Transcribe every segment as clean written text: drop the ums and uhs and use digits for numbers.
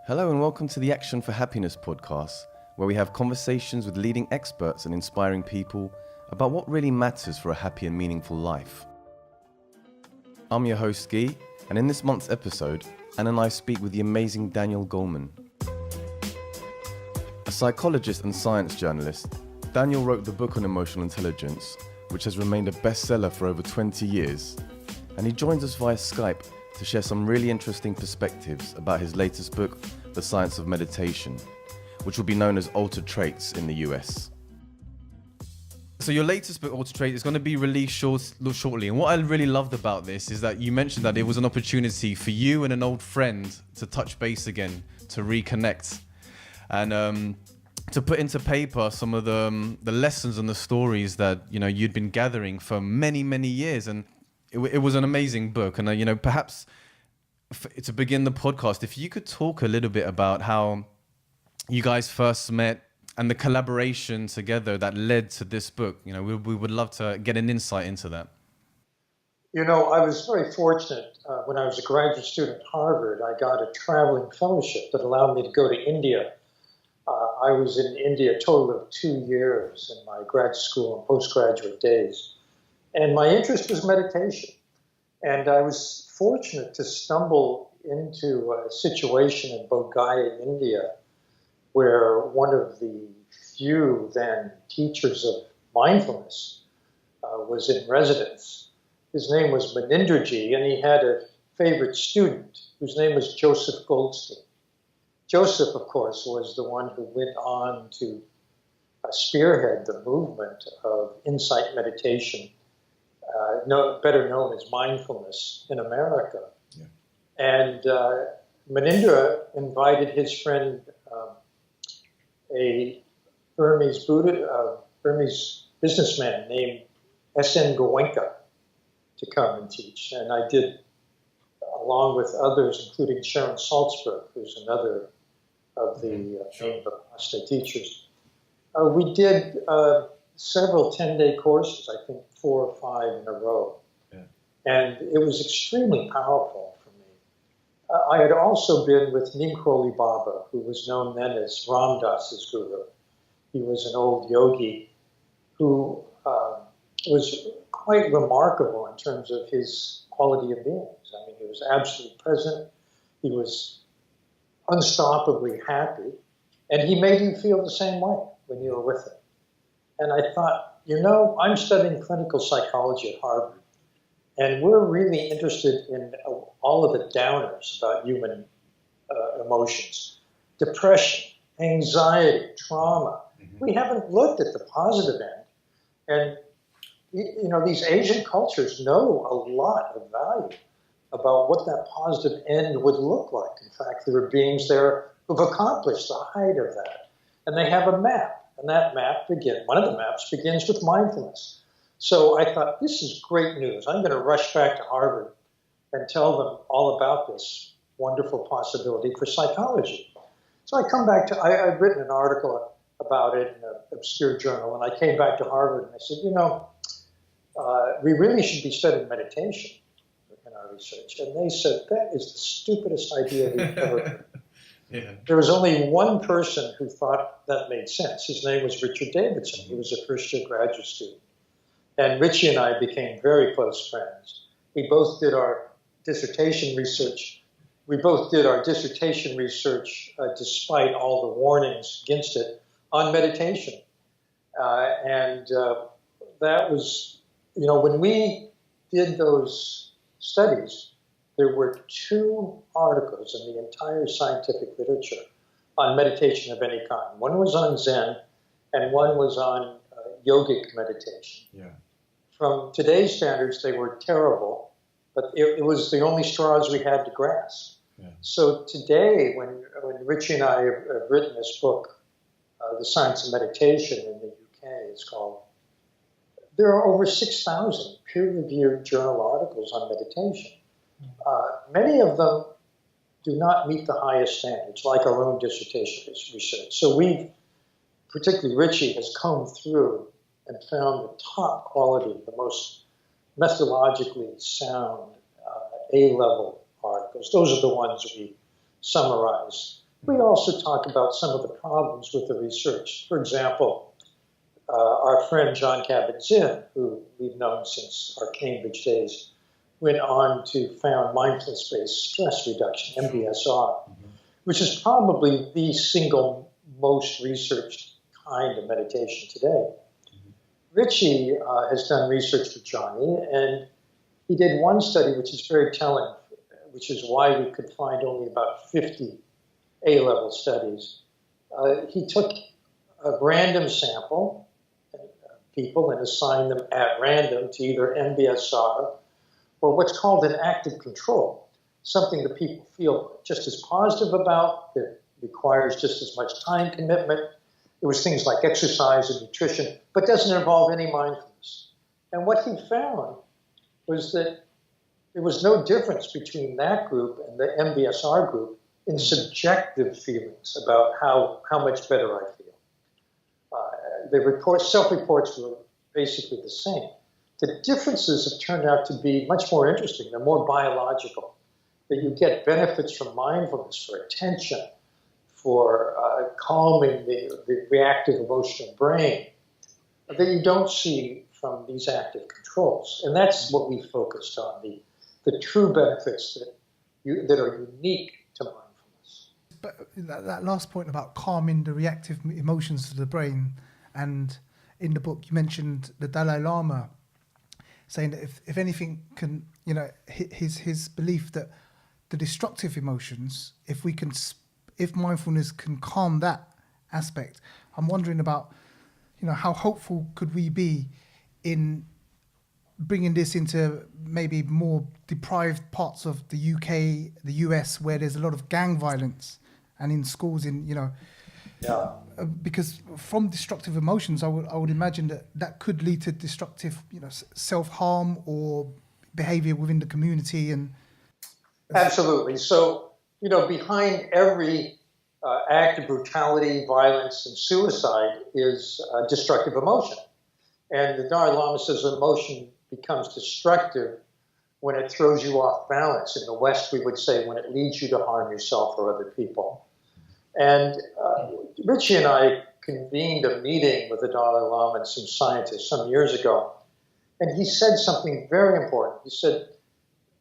Hello and welcome to the Action for Happiness podcast, where we have conversations with leading experts and inspiring people about what really matters for a happy and meaningful life. I'm your host, Gui, and in this month's episode, Anne and I speak with the amazing Daniel Goleman. A psychologist and science journalist, Daniel wrote the book on emotional intelligence, which has remained a bestseller for over 20 years, and he joins us via Skype to share some really interesting perspectives about his latest book, The Science of Meditation, which will be known as Altered Traits in the US. So your latest book, Altered Traits, is going to be released shortly. And what I really loved about this is that you mentioned that it was an opportunity for you and an old friend to touch base again, to reconnect, and to put into paper some of the lessons and the stories that you'd been gathering for many, many years. And it was an amazing book. And perhaps to begin the podcast, if you could talk a little bit about how you guys first met and the collaboration together that led to this book. We would love to get an insight into that. I was very fortunate. When I was a graduate student at Harvard, I got a traveling fellowship that allowed me to go to India. I was in India a total of 2 years in my grad school and postgraduate days. And my interest was meditation. And I was fortunate to stumble into a situation in Bodh India, where one of the few then teachers of mindfulness was in residence. His name was Manindraji, and he had a favorite student whose name was Joseph Goldstein. Joseph, of course, was the one who went on to spearhead the movement of insight meditation, better known as mindfulness in America. Yeah. And Manindra invited his friend, a Burmese businessman named S.N. Goenka, to come and teach. And I did, along with others, including Sharon Salzberg, who's another of the Vipassana teachers. We did several 10-day courses, I think 4 or 5 in a row. Yeah. And it was extremely powerful for me. I had also been with Nimkroli Baba, who was known then as Ram Dass's guru. He was an old yogi who was quite remarkable in terms of his quality of being. I mean, he was absolutely present. He was unstoppably happy. And he made you feel the same way when you were with him. And I thought, I'm studying clinical psychology at Harvard, and we're really interested in all of the downers about human emotions. Depression, anxiety, trauma. Mm-hmm. We haven't looked at the positive end. And, these Asian cultures know a lot of value about what that positive end would look like. In fact, there are beings there who've accomplished the height of that. And they have a map. And that map one of the maps begins with mindfulness. So I thought, this is great news. I'm going to rush back to Harvard and tell them all about this wonderful possibility for psychology. So I come back I've written an article about it in an obscure journal, and I came back to Harvard and I said, we really should be studying meditation in our research. And they said, that is the stupidest idea we've ever heard. Yeah. There was only one person who thought that made sense. His name was Richard Davidson. He was a first-year graduate student. And Richie and I became very close friends. We both did our dissertation research. Despite all the warnings against it on meditation. That was, when we did those studies, there were 2 articles in the entire scientific literature on meditation of any kind. One was on Zen, and one was on yogic meditation. Yeah. From today's standards, they were terrible, but it was the only straws we had to grasp. Yeah. So today, when Richie and I have written this book, The Science of Meditation in the UK, it's called, there are over 6,000 peer-reviewed journal articles on meditation. Many of them do not meet the highest standards, like our own dissertation research. So particularly Richie, has combed through and found the top quality, the most methodologically sound A-level articles. Those are the ones we summarize We also talk about some of the problems with the research. For example, our friend John Kabat-Zinn, who we've known since our Cambridge days, went on to found mindfulness-based stress reduction, MBSR, which is probably the single most researched kind of meditation today. Richie has done research with Johnny, and he did one study which is very telling, which is why we could find only about 50 A-level studies. He took a random sample of people and assigned them at random to either MBSR or what's called an active control, something that people feel just as positive about, that requires just as much time commitment. It was things like exercise and nutrition, but doesn't involve any mindfulness. And what he found was that there was no difference between that group and the MBSR group in subjective feelings about how much better I feel. The self-reports were basically the same. The differences have turned out to be much more interesting. They're more biological. That you get benefits from mindfulness, for attention, for calming the reactive emotional brain that you don't see from these active controls. And that's what we focused on, the true benefits that are unique to mindfulness. But that last point about calming the reactive emotions to the brain, and in the book you mentioned the Dalai Lama saying that if anything can, his belief that the destructive emotions, if mindfulness can calm that aspect, I'm wondering about, how hopeful could we be in bringing this into maybe more deprived parts of the UK, the US, where there's a lot of gang violence, and in schools, because from destructive emotions, I would imagine that could lead to destructive, self-harm or behavior within the community. And absolutely. So, behind every act of brutality, violence, and suicide is destructive emotion. And the Dalai Lama says emotion becomes destructive when it throws you off balance. In the West, we would say when it leads you to harm yourself or other people. And Richie and I convened a meeting with the Dalai Lama and some scientists some years ago. And he said something very important. He said,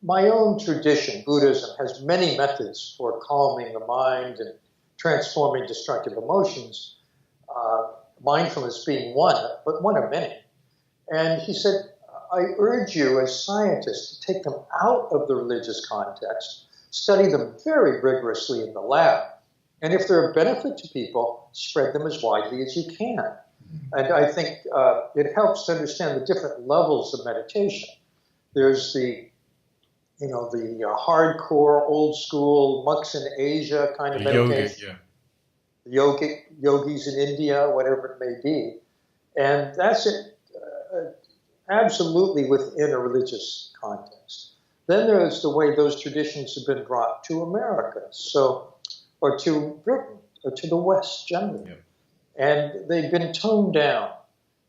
my own tradition, Buddhism, has many methods for calming the mind and transforming destructive emotions, mindfulness being one, but one of many. And he said, I urge you as scientists to take them out of the religious context, study them very rigorously in the lab, and if they're a benefit to people, spread them as widely as you can. And I think it helps to understand the different levels of meditation. There's the hardcore, old school, monks in Asia kind of meditation. Yogis in India, whatever it may be. And that's it, absolutely within a religious context. Then there's the way those traditions have been brought to America, or to Britain, or to the West generally. Yeah. And they've been toned down.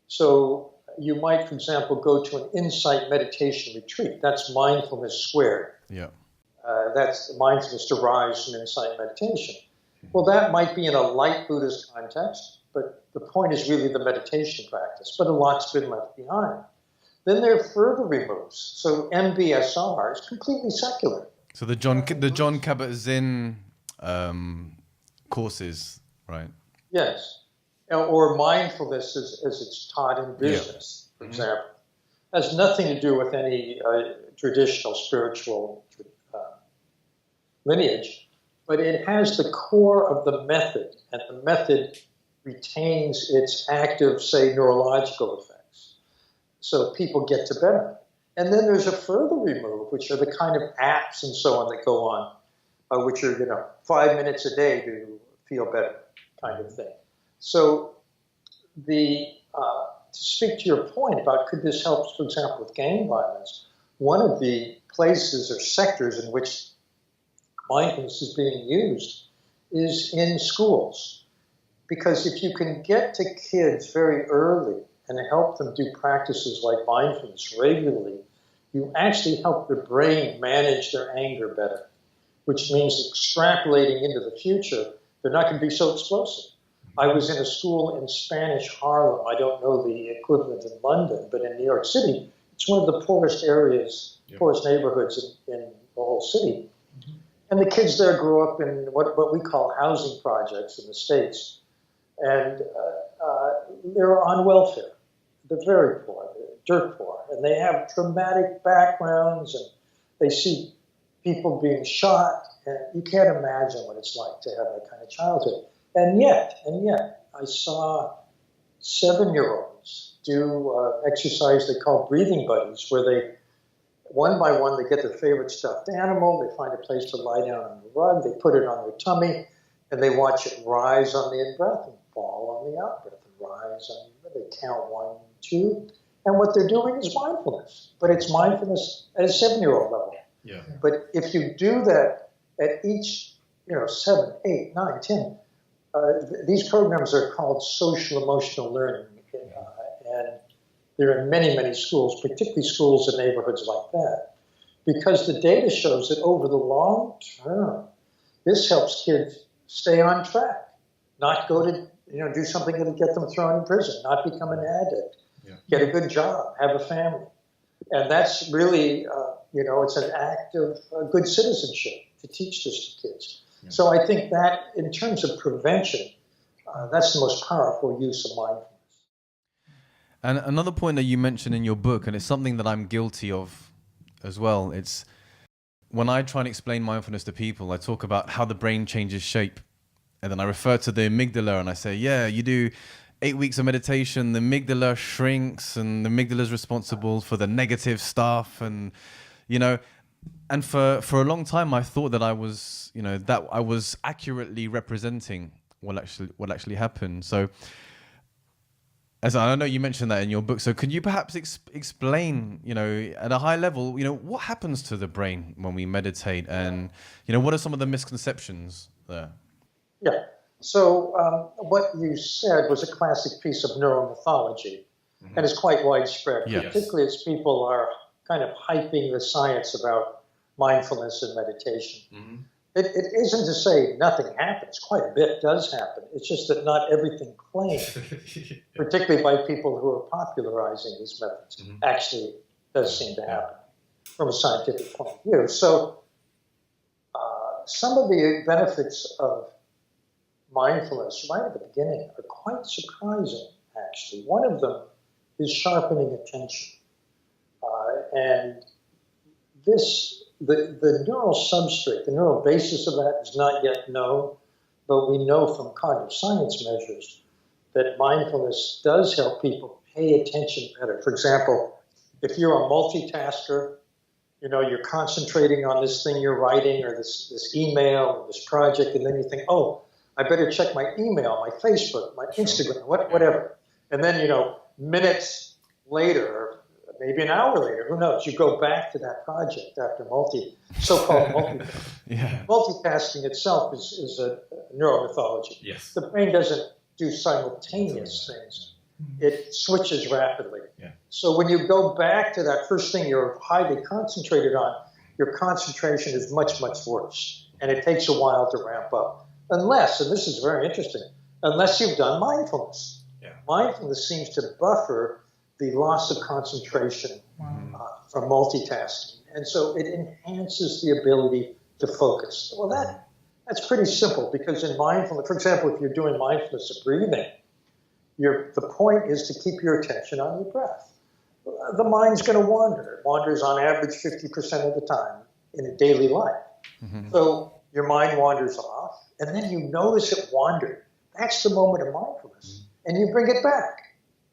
So you might, for example, go to an insight meditation retreat. That's mindfulness squared. Yeah. That's mindfulness derives from insight meditation. Well, that might be in a light Buddhist context, but the point is really the meditation practice. But a lot's been left behind. Then there are further removes. So MBSR is completely secular. So the John Kabat-Zinn courses, right? Yes. Or mindfulness as it's taught in business, for example, has nothing to do with any traditional spiritual lineage, but it has the core of the method, and the method retains its active, say, neurological effects. So people get to benefit. And then there's a further remove, which are the kind of apps and so on that go on, which are, 5 minutes a day to feel better kind of thing. So to speak to your point about could this help, for example, with gang violence, one of the places or sectors in which mindfulness is being used is in schools. Because if you can get to kids very early and help them do practices like mindfulness regularly, you actually help their brain manage their anger better, which means extrapolating into the future, They're not going to be so explosive. I was in a school in Spanish Harlem. I don't know the equivalent in London, but in New York City, it's one of the poorest areas, poorest neighborhoods in the whole city. And the kids there grew up in what we call housing projects in the States. And they're on welfare. They're very poor, they're dirt poor. And they have traumatic backgrounds, and they see people being shot. And you can't imagine what it's like to have that kind of childhood. And yet, I saw 7-year-olds do exercise they call breathing buddies, where they, one by one, they get their favorite stuffed animal, they find a place to lie down on the rug, they put it on their tummy, and they watch it rise on the in-breath and fall on the out-breath, and rise on the in-breath. They count 1, 2, and what they're doing is mindfulness. But it's mindfulness at a 7-year-old level. Yeah. But if you do that at each, 7, 8, 9, 10, these programs are called social emotional learning, and they're in many, many schools, particularly schools in neighborhoods like that, because the data shows that over the long term, this helps kids stay on track, not go to, do something that'll get them thrown in prison, not become an addict, get a good job, have a family. And that's really, it's an act of good citizenship to teach this to kids. So I think that in terms of prevention, that's the most powerful use of mindfulness. And another point that you mentioned in your book, and it's something that I'm guilty of as well, it's when I try and explain mindfulness to people, I talk about how the brain changes shape. And then I refer to the amygdala and I say, you do 8 weeks of meditation, the amygdala shrinks and the amygdala is responsible for the negative stuff. And, and for a long time, I thought that I was, that I was accurately representing what actually happened. So, as I know you mentioned that in your book, so could you perhaps explain, at a high level, what happens to the brain when we meditate, and what are some of the misconceptions there? Yeah. So what you said was a classic piece of neuromythology, and it's quite widespread, particularly as people are kind of hyping the science about mindfulness and meditation. It isn't to say nothing happens. Quite a bit does happen. It's just that not everything claimed, particularly by people who are popularizing these methods, actually does seem to happen from a scientific point of view. So some of the benefits of mindfulness right at the beginning are quite surprising, actually. One of them is sharpening attention. And the neural substrate, the neural basis of that is not yet known, but we know from cognitive science measures that mindfulness does help people pay attention better. For example, if you're a multitasker, you're concentrating on this thing you're writing or this email or this project, and then you think, I better check my email, my Facebook, my Instagram, whatever. And then, minutes later, maybe an hour later, who knows, you go back to that project after so-called multitasking. Multitasking itself is a neuromythology. Yes. The brain doesn't do simultaneous things. It switches rapidly. Yeah. So when you go back to that first thing you're highly concentrated on, your concentration is much, much worse. And it takes a while to ramp up. Unless, and this is very interesting, unless you've done mindfulness. Yeah. Mindfulness seems to buffer the loss of concentration from multitasking. And so it enhances the ability to focus. Well, that's pretty simple, because in mindfulness, for example, if you're doing mindfulness of breathing, the point is to keep your attention on your breath. The mind's going to wander. It wanders on average 50% of the time in a daily life. So your mind wanders off, and then you notice it wandered. That's the moment of mindfulness. And you bring it back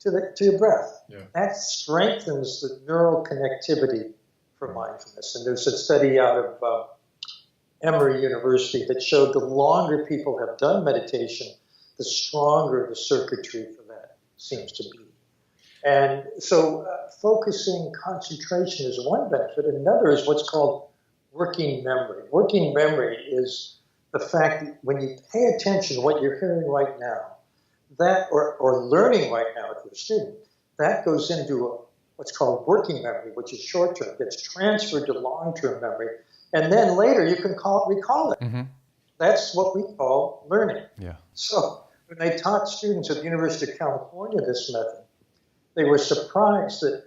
to your breath. Yeah. That strengthens the neural connectivity for mindfulness. And there's a study out of Emory University that showed the longer people have done meditation, the stronger the circuitry for that seems to be. And so focusing, concentration is one benefit. Another is what's called working memory. Working memory is the fact that when you pay attention to what you're hearing right now, that or learning right now if you're a student, that goes into what's called working memory, which is short-term, gets transferred to long-term memory, and then later you can recall it. That's what we call learning. Yeah. So when they taught students at the University of California this method, they were surprised that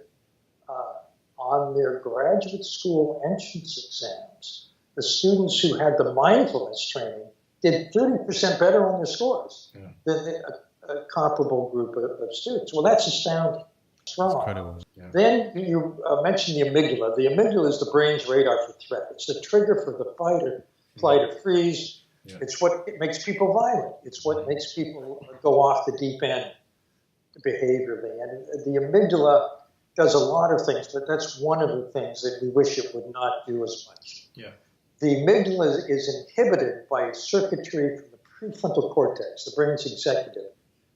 on their graduate school entrance exams, the students who had the mindfulness training did 30% better on their scores than a comparable group of students. Well, that's astounding. It's wrong. Incredible. Yeah. Then you mentioned the amygdala. The amygdala is the brain's radar for threat. It's the trigger for the fight or flight or freeze. Yeah. It's what makes people violent. It's what makes people go off the deep end behaviorally. And the amygdala does a lot of things, but that's one of the things that we wish it would not do as much. Yeah. The amygdala is inhibited by circuitry from the prefrontal cortex, the brain's executive,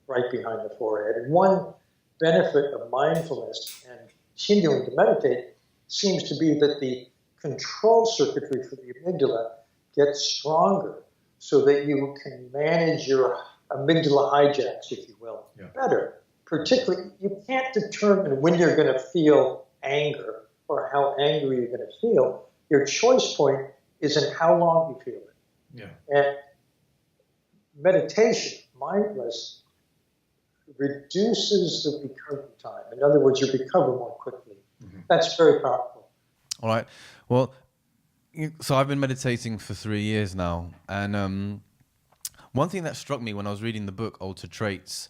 right behind the forehead. And one benefit of mindfulness and continuing to meditate seems to be that the control circuitry for the amygdala gets stronger so that you can manage your amygdala hijacks, if you will, better. Particularly, you can't determine when you're going to feel anger or how angry you're going to feel. Your choice point is in how long you feel it. Yeah. And meditation, mindfulness, reduces the recovery time. In other words, you recover more quickly. Mm-hmm. That's very powerful. All right. Well, so I've been meditating for 3 years now. And one thing that struck me when I was reading the book, Altered Traits,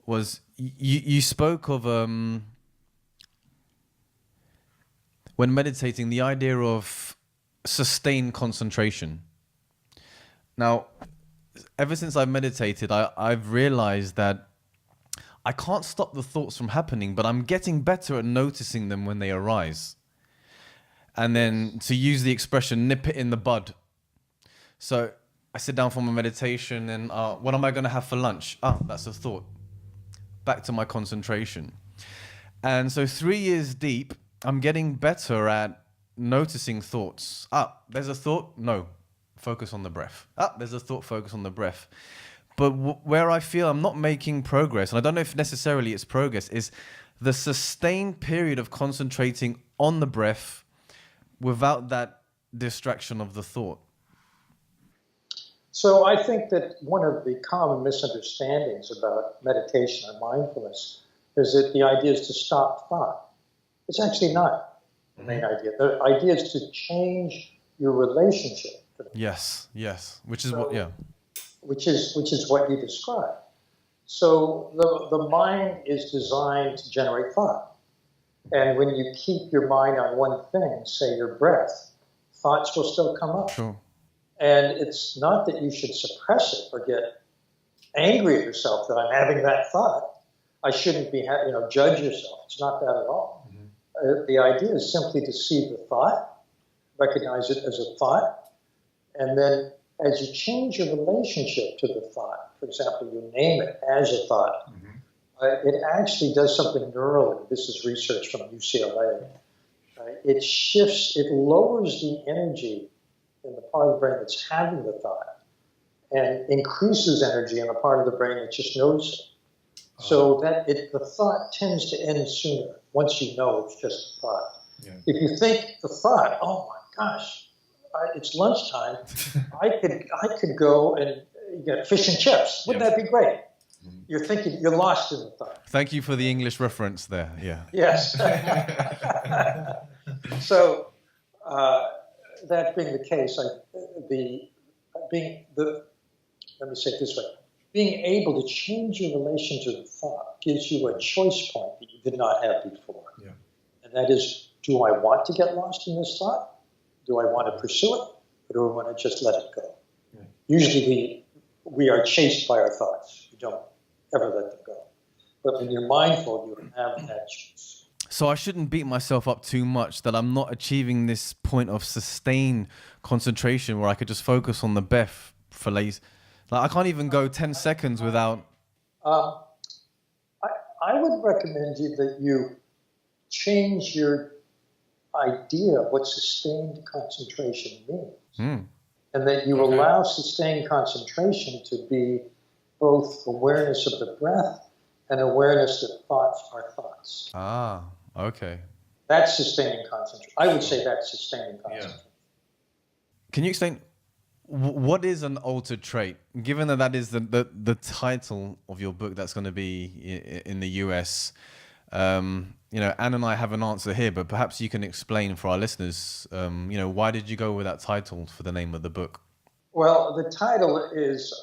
was you spoke of, when meditating, the idea of sustained concentration. Now, ever since I've meditated, I've realized that I can't stop the thoughts from happening, but I'm getting better at noticing them when they arise. And then, to use the expression, nip it in the bud. So I sit down for my meditation and what am I going to have for lunch? That's a thought. Back to my concentration. And so 3 years deep, I'm getting better at noticing thoughts. There's a thought? No. Focus on the breath. There's a thought, focus on the breath. But where I feel I'm not making progress, and I don't know if necessarily it's progress, is the sustained period of concentrating on the breath without that distraction of the thought. So I think that one of the common misunderstandings about meditation and mindfulness is that the idea is to stop thought. It's actually not the main idea. The idea is to change your relationship to the Yes, which is which is what you described. So the mind is designed to generate thought. And when you keep your mind on one thing, say your breath, thoughts will still come up. Sure. And it's not that you should suppress it or get angry at yourself that I'm having that thought. I shouldn't be, judge yourself. It's not that at all. Mm-hmm. The idea is simply to see the thought, recognize it as a thought, and then as you change your relationship to the thought, for example, you name it as a thought, it actually does something neurally. This is research from UCLA. It lowers the energy in the part of the brain that's having the thought and increases energy in the part of the brain that's just noticing. So that the thought tends to end sooner once you know it's just a thought. Yeah. If you think the thought, oh my gosh, it's lunchtime, I could go and get fish and chips. Wouldn't that be great? You're thinking, you're lost in the thought. Thank you for the English reference there. Yeah. Yes. So that being the case, let me say it this way: being able to change your relation to the thought gives you a choice point that you did not have before. Yeah. And that is, do I want to get lost in this thought? Do I want to pursue it? Or do I want to just let it go? Yeah. Usually we are chased by our thoughts. We don't ever let them go. But when you're mindful, you have that choice. So I shouldn't beat myself up too much that I'm not achieving this point of sustained concentration where I could just focus on the breath for Like I can't even go 10 seconds without... I would recommend you that you change your idea of what sustained concentration means. And that you allow sustained concentration to be both awareness of the breath and awareness that thoughts are thoughts. Okay. That's sustaining concentration. I would say that's sustaining concentration. Yeah. Can you explain What is an altered trait? Given that that is the title of your book that's going to be in the US, you know, Anne and I have an answer here, but perhaps you can explain for our listeners, you know, why did you go with that title for the name of the book? Well, the title is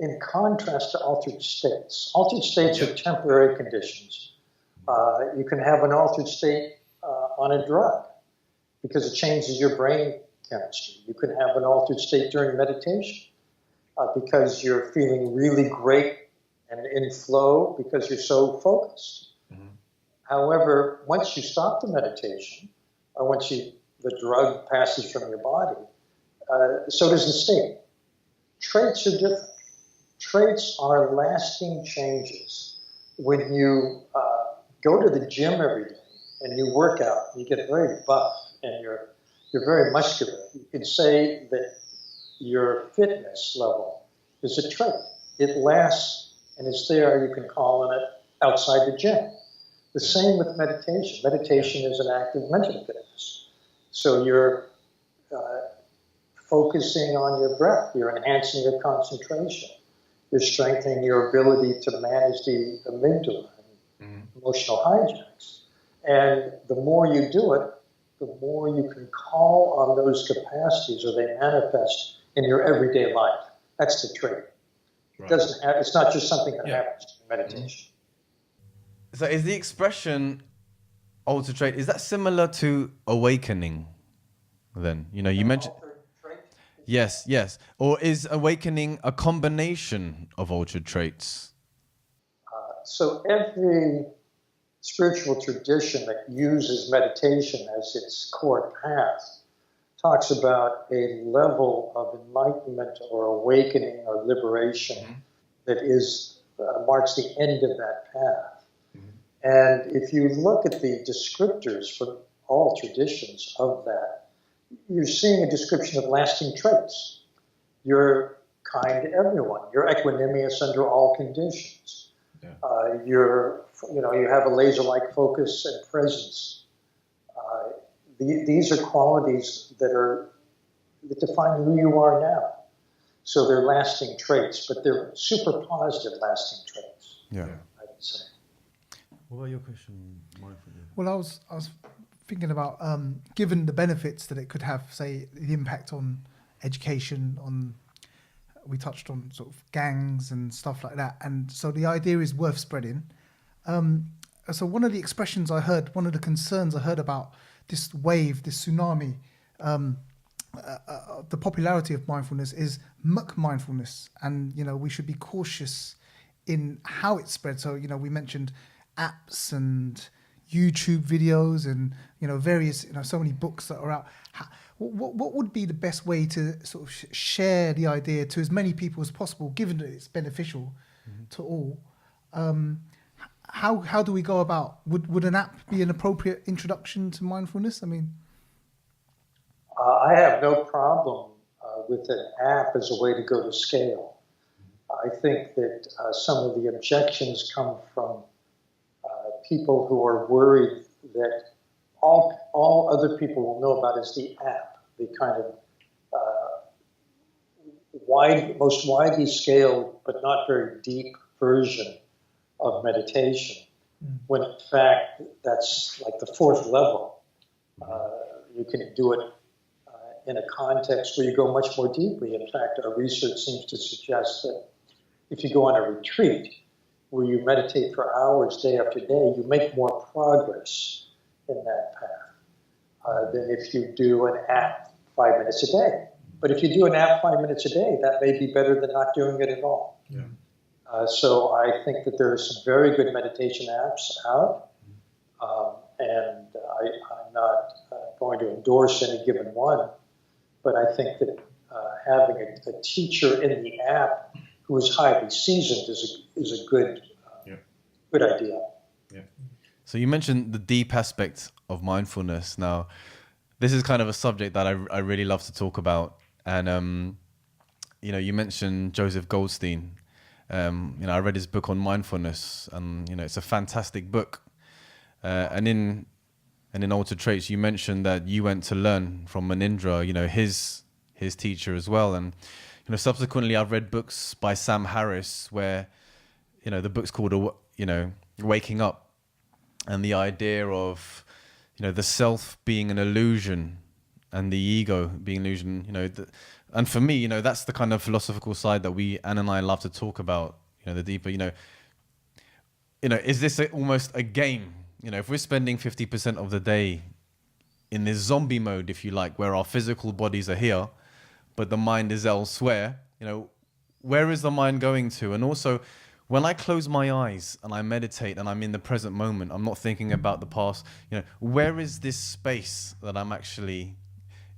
in contrast to altered states. Altered states are temporary conditions. You can have an altered state on a drug because it changes your brain chemistry. You can have an altered state during meditation because you're feeling really great and in flow because you're so focused. Mm-hmm. However, once you stop the meditation, or once the drug passes from your body, so does the state. Traits are different. Traits are lasting changes. When you go to the gym every day and you work out, you get very buff and you're very muscular. You could say that your fitness level is a trait. It lasts and it's there. You can call on it outside the gym. The same with meditation. Meditation is an act of mental fitness. So you're focusing on your breath. You're enhancing your concentration. You're strengthening your ability to manage the amygdala and emotional hijacks. And the more you do it, the more you can call on those capacities, or they manifest in your everyday life. That's the trait. Right. It's not just something that happens in meditation. So is the expression altered trait, is that similar to awakening then? You know, you mentioned... Yes. Or is awakening a combination of altered traits? So every spiritual tradition that uses meditation as its core path talks about a level of enlightenment or awakening or liberation that marks the end of that path. And if you look at the descriptors for all traditions of that, you're seeing a description of lasting traits. You're kind to everyone. You're equanimous under all conditions. Yeah. You have a laser-like focus and presence. These are qualities that define who you are now. So they're lasting traits, but they're super positive lasting traits. Yeah, I would say. What about your question, mindfulness? Well, I was thinking about given the benefits that it could have, say the impact on education, we touched on sort of gangs and stuff like that, and so the idea is worth spreading. So one of the expressions I heard, one of the concerns I heard about this wave, this tsunami, the popularity of mindfulness is mindfulness, and we should be cautious in how it spreads. So we mentioned apps and YouTube videos and various so many books that are out. What would be the best way to sort of share the idea to as many people as possible, given that it's beneficial to all? How do we go about? Would an app be an appropriate introduction to mindfulness? I mean, I have no problem with an app as a way to go to scale. I think that some of the objections come from people who are worried that all other people will know about is the app, the kind of most widely scaled but not very deep version of meditation, when in fact that's like the fourth level. You can do it in a context where you go much more deeply. In fact, our research seems to suggest that if you go on a retreat where you meditate for hours day after day, you make more progress in that path than if you do an app 5 minutes a day. But if you do an app 5 minutes a day, that may be better than not doing it at all. Yeah. So I think that there are some very good meditation apps out, and I'm not going to endorse any given one, but I think that having a teacher in the app who is highly seasoned is a good idea. Yeah. So you mentioned the deep aspect of mindfulness. Now, this is kind of a subject that I really love to talk about, and you mentioned Joseph Goldstein. I read his book on mindfulness, and it's a fantastic book. And in Altered Traits, you mentioned that you went to learn from Manindra, his his teacher as well. And subsequently I've read books by Sam Harris where the book's called Waking Up, and the idea of the self being an illusion and the ego being an illusion. And for me, that's the kind of philosophical side that Anne and I love to talk about. The deeper, is this almost a game? If we're spending 50% of the day in this zombie mode, if you like, where our physical bodies are here, but the mind is elsewhere, where is the mind going to? And also, when I close my eyes and I meditate and I'm in the present moment, I'm not thinking about the past, where is this space that I'm actually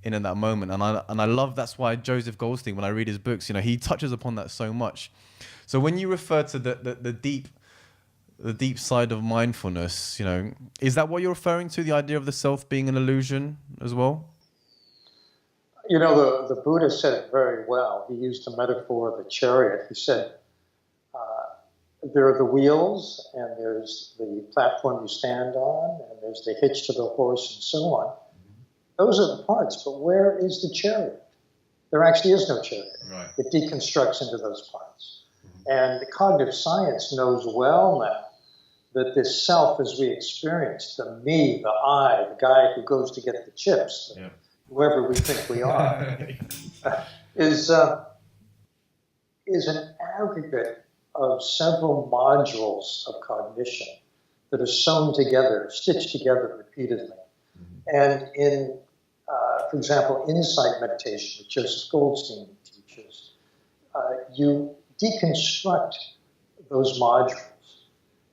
in that moment? And I love, that's why Joseph Goldstein, when I read his books, he touches upon that so much. So when you refer to the deep side of mindfulness, is that what you're referring to, the idea of the self being an illusion as well? The Buddha said it very well. He used the metaphor of a chariot. He said, there are the wheels, and there's the platform you stand on, and there's the hitch to the horse, and so on. Those are the parts, but where is the chariot? There actually is no chariot. Right. It deconstructs into those parts. And the cognitive science knows well now that this self as we experience, the me, the I, the guy who goes to get the chips, whoever we think we are, is an aggregate of several modules of cognition that are sewn together, stitched together repeatedly. And in, for example, insight meditation, which Joseph Goldstein teaches, you deconstruct those modules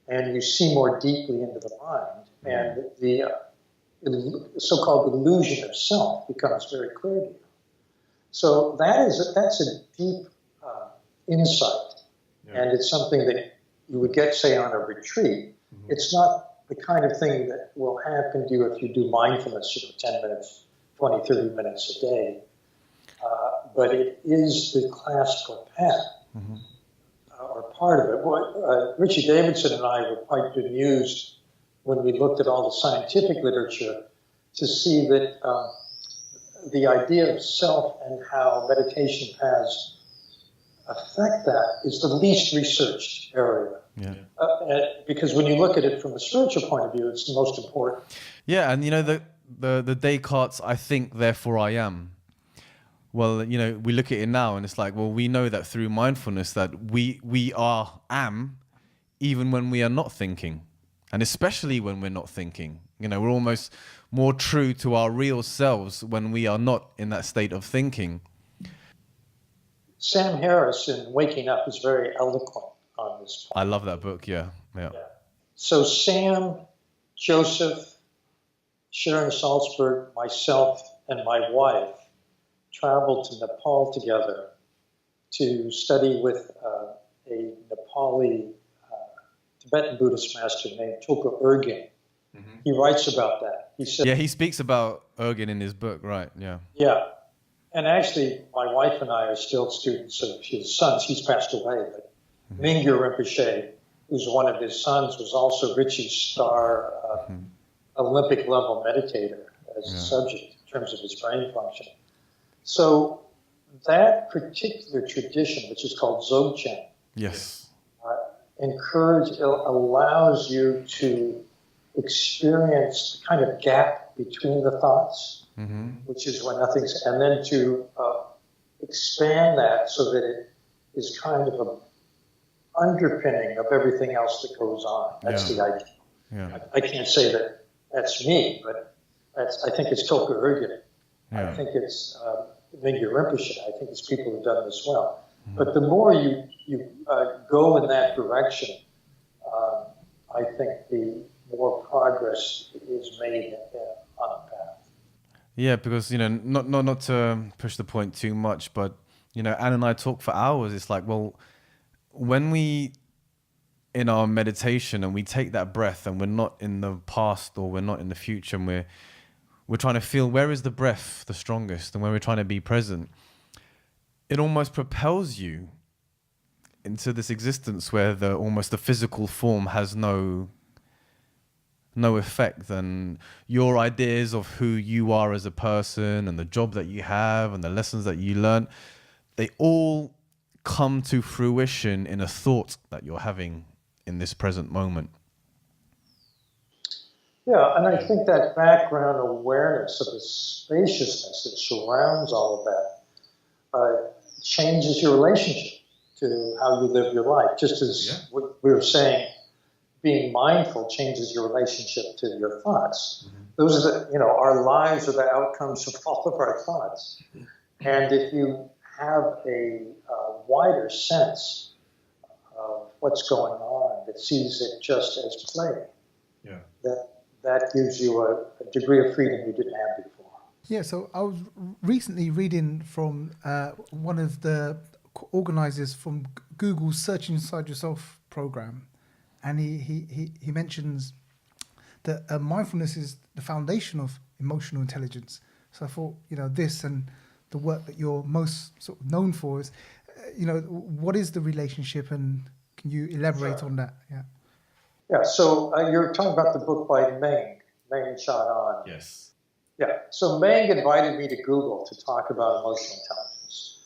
and you see more deeply into the mind, and the so-called illusion of self becomes very clear to you. So that's a deep insight, and it's something that you would get, say, on a retreat. It's not the kind of thing that will happen to you if you do mindfulness, 10 minutes, 20, 30 minutes a day. But it is the classical path, or part of it. Richie Davidson and I were quite bemused when we looked at all the scientific literature to see that the idea of self and how meditation paths affect that is the least researched area. Because when you look at it from a spiritual point of view, it's the most important. Yeah, and the Descartes, I think, therefore I am. Well, we look at it now and it's like, well, we know that through mindfulness that we am even when we are not thinking. And especially when we're not thinking. We're almost more true to our real selves when we are not in that state of thinking. Sam Harris in Waking Up is very eloquent on this point. I love that book, yeah. So Sam, Joseph, Sharon Salzberg, myself, and my wife traveled to Nepal together to study with a Nepali Tibetan Buddhist master named Tulku Urgyen. He writes about that. He said, he speaks about Urgyen in his book, right? Yeah. Yeah. And actually, my wife and I are still students of his sons. He's passed away, but Mingyur Rinpoche, who's one of his sons, was also Richie's star Olympic-level meditator as a subject in terms of his brain function. So that particular tradition, which is called Dzogchen, allows you to experience the kind of gap between the thoughts, which is when nothing's, and then to expand that so that it is kind of an underpinning of everything else that goes on. That's the idea. Yeah. I can't say that that's me, but I think it's Tulku Urgyen. I think it's Mingyur Rinpoche. I think it's people who've done this well. But the more you go in that direction, I think the more progress is made on the path. Yeah, because not to push the point too much, but Anne and I talk for hours. It's like, well, when we in our meditation and we take that breath and we're not in the past or we're not in the future, and we're trying to feel where is the breath the strongest, and when we're trying to be present, it almost propels you into this existence where almost the physical form has no no effect, then your ideas of who you are as a person and the job that you have and the lessons that you learn, they all come to fruition in a thought that you're having in this present moment. Yeah, and I think that background awareness of the spaciousness that surrounds all of that changes your relationship to how you live your life. Just as we were saying, being mindful changes your relationship to your thoughts. Mm-hmm. Those are our lives are the outcomes of all of our thoughts. Mm-hmm. And if you have a wider sense of what's going on, that sees it just as play, that gives you a degree of freedom you didn't have before. Yeah, so I was recently reading from one of the organizers from Google's Search Inside Yourself program, and he mentions that mindfulness is the foundation of emotional intelligence. So I thought, this and the work that you're most sort of known for is, what is the relationship, and can you elaborate on that? Yeah, so you're talking about the book by Meng Chang. Yes. Yeah, so Meng invited me to Google to talk about emotional intelligence.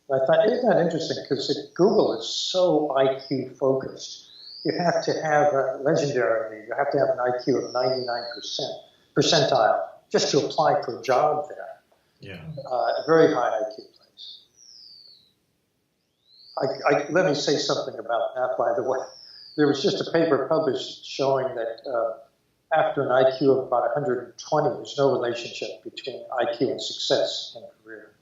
And I thought, isn't that interesting? Because Google is so IQ focused. You have to have, legendarily, you have to have an IQ of 99% percentile just to apply for a job there. Yeah. A very high IQ place. Let me say something about that, by the way. There was just a paper published showing that after an IQ of about 120, there's no relationship between IQ and success in a career.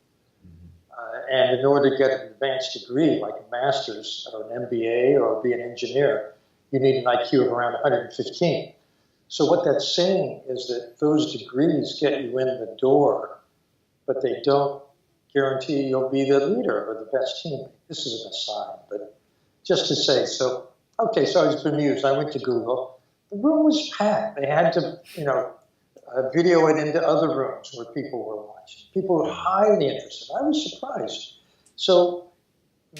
Mm-hmm. And in order to get an advanced degree, like a master's or an MBA or be an engineer, you need an IQ of around 115. So what that's saying is that those degrees get you in the door, but they don't guarantee you'll be the leader or the best teammate. This is an aside, but just to say, so I was bemused. I went to Google. The room was packed. They had to, video it into other rooms where people were watching. People were highly interested. I was surprised. So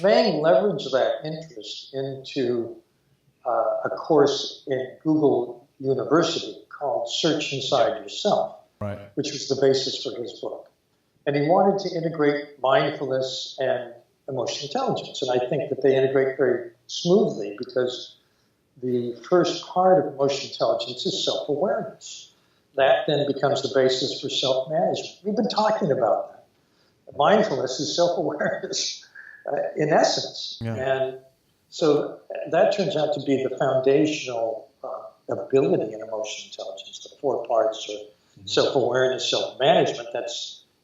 Meng leveraged that interest into a course in Google University called Search Inside Yourself, which was the basis for his book. And he wanted to integrate mindfulness and emotional intelligence. And I think that they integrate very smoothly because the first part of emotional intelligence is self-awareness. That then becomes the basis for self-management. We've been talking about that. Mindfulness is self-awareness in essence. Yeah. And so that turns out to be the foundational ability in emotional intelligence. The four parts are self-awareness, self-management.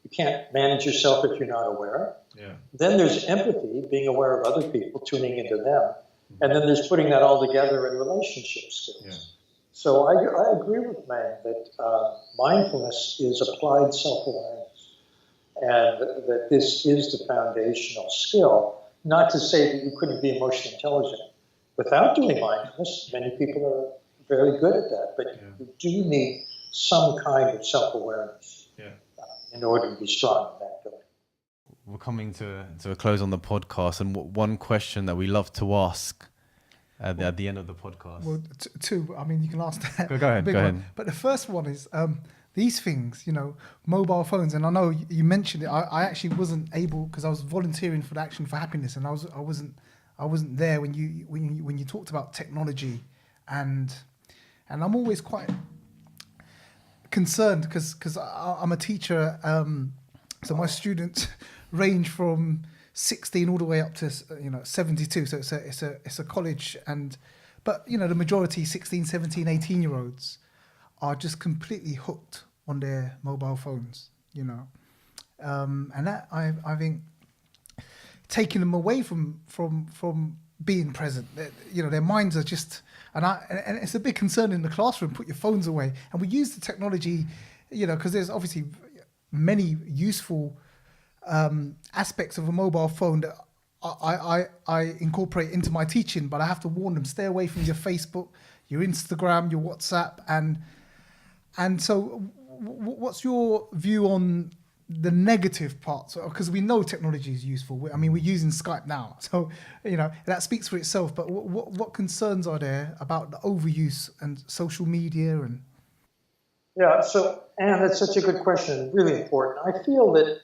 You can't manage yourself if you're not aware. Yeah. Then there's empathy, being aware of other people, tuning into them. And then there's putting that all together in relationship skills. Yeah. So I agree with Meng that mindfulness is applied self-awareness, and that this is the foundational skill. Not to say that you couldn't be emotionally intelligent without doing mindfulness. Many people are very good at that, but you do need some kind of self-awareness in order to be strong in that ability. We're coming to a close on the podcast, and one question that we love to ask at the end of the podcast. Well, two. I mean, you can ask that. Go ahead. But the first one is these things, mobile phones. And I know you mentioned it. I actually wasn't able, because I was volunteering for the Action for Happiness, and I wasn't there when you talked about technology, and I'm always quite concerned because I'm a teacher. So my students range from 16 all the way up to 72. So it's a college, but the majority 16, 17, 18-year-olds are just completely hooked on their mobile phones. And that I think taking them away from being present. Their minds are just and it's a big concern in the classroom. Put your phones away, and we use the technology, because there's obviously many useful aspects of a mobile phone that I incorporate into my teaching, but I have to warn them, stay away from your Facebook, your Instagram, your WhatsApp, and so what's your view on the negative parts, because we know technology is useful. I mean, we're using Skype now, so that speaks for itself. But what concerns are there about the overuse and social media and? Yeah, so Anne, that's such a good question, really important. I feel that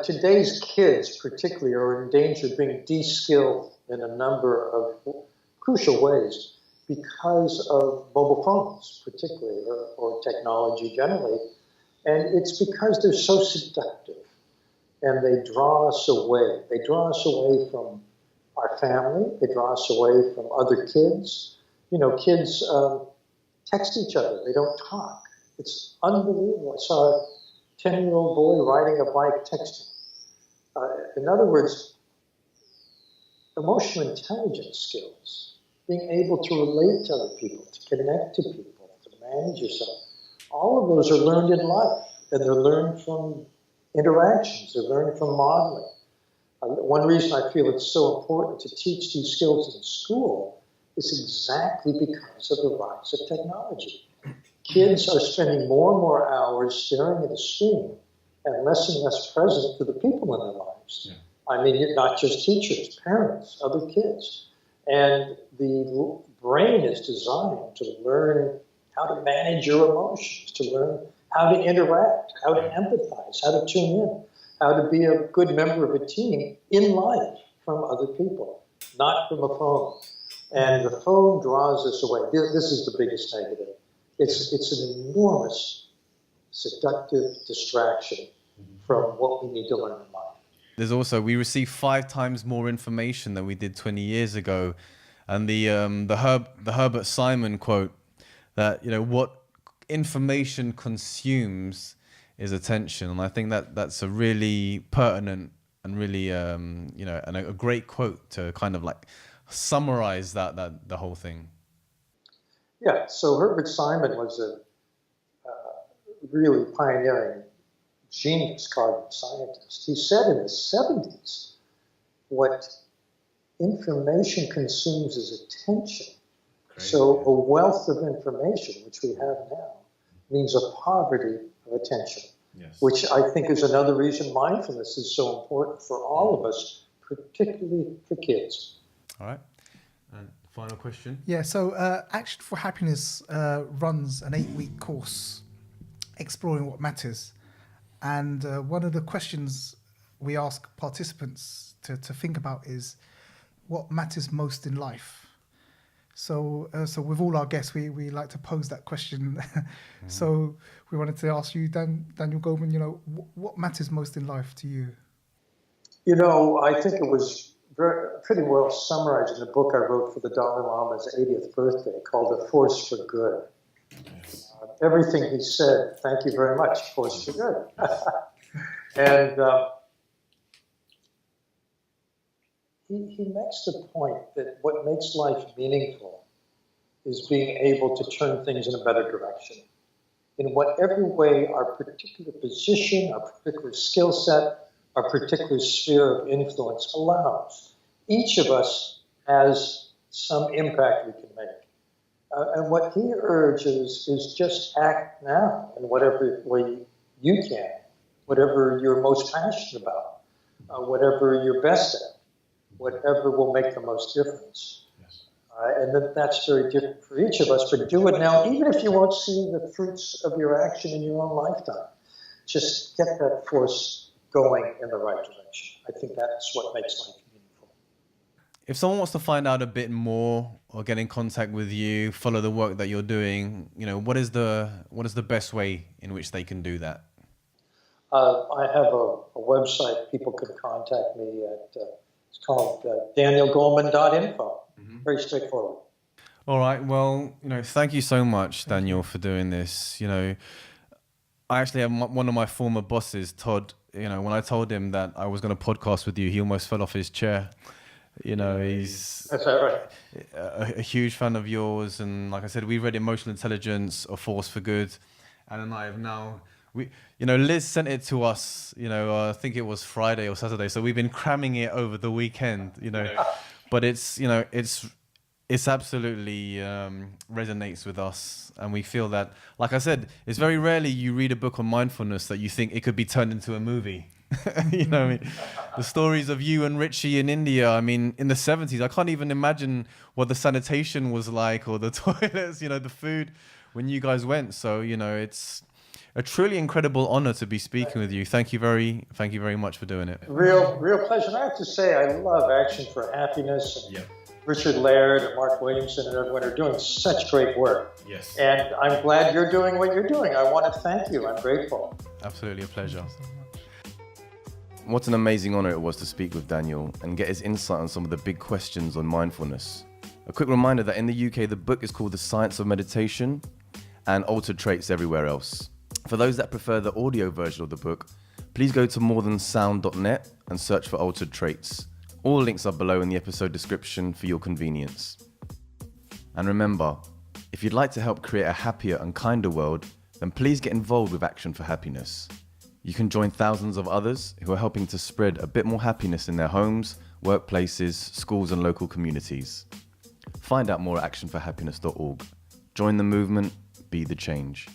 today's kids, particularly, are in danger of being de-skilled in a number of crucial ways because of mobile phones, particularly, or technology generally. And it's because they're so seductive and they draw us away. They draw us away from our family. They draw us away from other kids. Kids text each other. They don't talk. It's unbelievable. I saw a 10-year-old boy riding a bike texting. In other words, emotional intelligence skills, being able to relate to other people, to connect to people, to manage yourself, all of those are learned in life, and they're learned from interactions, they're learned from modeling. One reason I feel it's so important to teach these skills in school is exactly because of the rise of technology. Kids are spending more and more hours staring at a screen and less present to the people in their lives. Yeah. I mean, not just teachers, parents, other kids. And the brain is designed to learn how to manage your emotions, to learn how to interact, how to empathize, how to tune in, how to be a good member of a team in life from other people, not from a phone. And the phone draws us away. This is the biggest negative. It's an enormous seductive distraction from what we need to learn in life. There's also, we receive 5 times more information than we did 20 years ago. And the Herbert Simon quote that, what information consumes is attention. And I think that's a really pertinent and really, and a great quote to kind of like summarize that the whole thing. Yeah, so Herbert Simon was a really pioneering genius cognitive scientist. He said in the 70s, what information consumes is attention. Crazy. So a wealth of information, which we have now, means a poverty of attention, yes. Which I think is another reason mindfulness is so important for all of us, particularly for kids. All right. And final question. Yeah, so Action for Happiness runs an 8-week course exploring what matters. And one of the questions we ask participants to think about is what matters most in life. So with all our guests, we like to pose that question. So we wanted to ask you, Daniel Goleman, what matters most in life to you? I think it was pretty well summarized in the book I wrote for the Dalai Lama's 80th birthday called A Force for Good. Everything he said, thank you very much, Force for Good. And he makes the point that what makes life meaningful is being able to turn things in a better direction. In whatever way our particular position, our particular skill set, our particular sphere of influence allows. Each of us has some impact we can make. And what he urges is just act now in whatever way you can, whatever you're most passionate about, whatever you're best at, whatever will make the most difference. Yes. And that's very different for each of us, but do it now, even if you won't see the fruits of your action in your own lifetime. Just get that force going in the right direction. I think that's what makes life meaningful. If someone wants to find out a bit more or get in contact with you, follow the work that you're doing, what is the best way in which they can do that? I have a website people can contact me at. It's called danielgoleman.info. Mm-hmm. Very straightforward. All right. Well, thank you so much, Daniel, for doing this. I actually have one of my former bosses, Todd. When I told him that I was going to podcast with you, he almost fell off his chair. He's That's right. a huge fan of yours, and like I said, we read Emotional Intelligence, A Force for Good, and I have now. Liz sent it to us, I think it was Friday or Saturday. So we've been cramming it over the weekend, but it's It's absolutely resonates with us, and we feel that, like I said, it's very rarely you read a book on mindfulness that you think it could be turned into a movie. You know what I mean? The stories of you and Richie in India, I mean, in the 70s, I can't even imagine what the sanitation was like, or the toilets, you know, the food when you guys went. So, you know, it's a truly incredible honor to be speaking with you. Thank you very much for doing it. Real pleasure. And I have to say, I love Action for Happiness. And Richard Laird and Mark Williamson and everyone are doing such great work. Yes. And I'm glad you're doing what you're doing. I want to thank you. I'm grateful. Absolutely a pleasure. What an amazing honor it was to speak with Daniel and get his insight on some of the big questions on mindfulness. A quick reminder that in the UK, the book is called The Science of Meditation and Altered Traits everywhere else. For those that prefer the audio version of the book, please go to morethansound.net and search for Altered Traits. All links are below in the episode description for your convenience. And remember, if you'd like to help create a happier and kinder world, then please get involved with Action for Happiness. You can join thousands of others who are helping to spread a bit more happiness in their homes, workplaces, schools and local communities. Find out more at actionforhappiness.org. Join the movement, be the change.